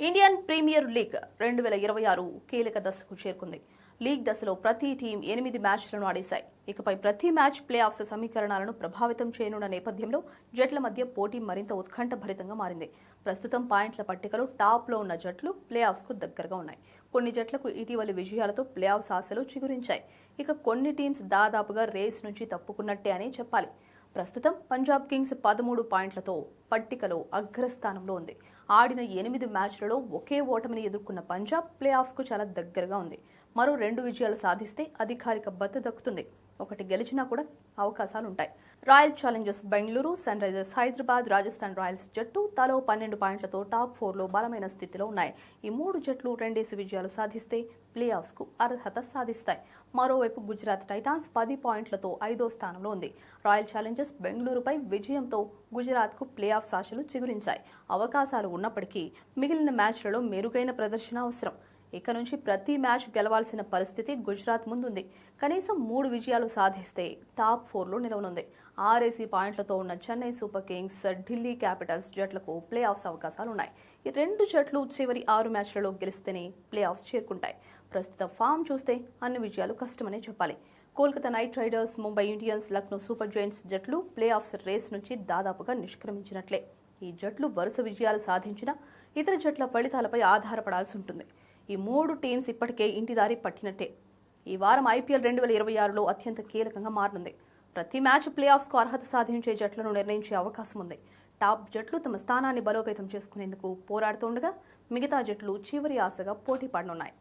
Indian premier league 2026 కీలక దశకు చేరుకుంది. లీగ్ దశలో ప్రతి టీం 8 మ్యాచ్లను ఆడేశాయి. ఇకపై ప్రతి మ్యాచ్ ప్లే ఆఫ్స్ సమీకరణాలను ప్రభావితం చేయనున్న నేపథ్యంలో జట్ల మధ్య పోటీ మరింత ఉత్కంఠభరితంగా మారింది. ప్రస్తుతం పాయింట్ల పట్టికలో టాప్లో ఉన్న జట్లు ప్లే ఆఫ్స్కు దగ్గరగా ఉన్నాయి. కొన్ని జట్లకు ఇటీవలి విజయాలతో ప్లే ఆఫ్స్ ఆశలు చిగురించాయి. ఇక కొన్ని టీమ్స్ దాదాపుగా రేస్ నుంచి తప్పుకున్నట్టే అని చెప్పాలి. ప్రస్తుతం పంజాబ్ కింగ్స్ 13 పాయింట్లతో పట్టికలో అగ్రస్థానంలో ఉంది. ఆడిన 8 మ్యాచ్లలో ఒకే ఓటమిని ఎదుర్కొన్న పంజాబ్ ప్లే ఆఫ్స్కు చాలా దగ్గరగా ఉంది. మరో 2 విజయాలు సాధిస్తే అధికారిక బత్త దక్కుతుంది. ఒకటి గెలిచినా కూడా అవకాశాలుంటాయి. Royal challengers Bengaluru, Sunrisers Hyderabad, Rajasthan royals జట్టు తలో 12 పాయింట్లతో టాప్ 4లో బలమైన స్థితిలో ఉన్నాయి. ఈ 3 జట్లు 2 విజయాలు సాధిస్తే ప్లే ఆఫ్స్కు అర్హత సాధిస్తాయి. మరోవైపు గుజరాత్ టైటాన్స్ 10 పాయింట్లతో 5వ స్థానంలో ఉంది. రాయల్ ఛాలెంజర్స్ బెంగళూరుపై విజయంతో గుజరాత్కు ప్లే ఆఫ్ ఆశలు చిగురించాయి. అవకాశాలు ఉన్నప్పటికీ మిగిలిన మ్యాచ్లలో మెరుగైన ప్రదర్శన అవసరం. ఇక నుంచి ప్రతి మ్యాచ్ గెలవాల్సిన పరిస్థితి గుజరాత్ ముందుంది. కనీసం 3 విజయాలు సాధిస్తే టాప్ 4లో నిలవనుంది. 6 పాయింట్లతో ఉన్న Chennai Super Kings, Delhi Capitals జట్లకు ప్లే ఆఫ్స్ అవకాశాలున్నాయి. ఈ 2 జట్లు చివరి 6 మ్యాచ్లలో గెలిస్తేనే ప్లే ఆఫ్స్ చేరుకుంటాయి. ప్రస్తుత ఫామ్ చూస్తే అన్ని విజయాలు కష్టమనే చెప్పాలి. Kolkata night riders, Mumbai Indians, Lucknow super Giants జట్లు ప్లే ఆఫ్స్ రేస్ నుంచి దాదాపుగా నిష్క్రమించినట్లే. ఈ జట్లు వరుస విజయాలు సాధించినా ఇతర జట్ల ఫలితాలపై ఆధారపడాల్సి ఉంటుంది. ఈ 3 టీమ్స్ ఇప్పటికే ఇంటిదారి పట్టినట్టే. ఈ వారం ఐపీఎల్ 2026లో అత్యంత కీలకంగా మారనుంది. ప్రతి మ్యాచ్ ప్లే ఆఫ్స్కు అర్హత సాధించే జట్లను నిర్ణయించే అవకాశం ఉంది. టాప్ జట్లు తమ స్థానాన్ని బలోపేతం చేసుకునేందుకు పోరాడుతుండగా మిగతా జట్లు చివరి ఆశగా పోటీ పడనున్నాయి.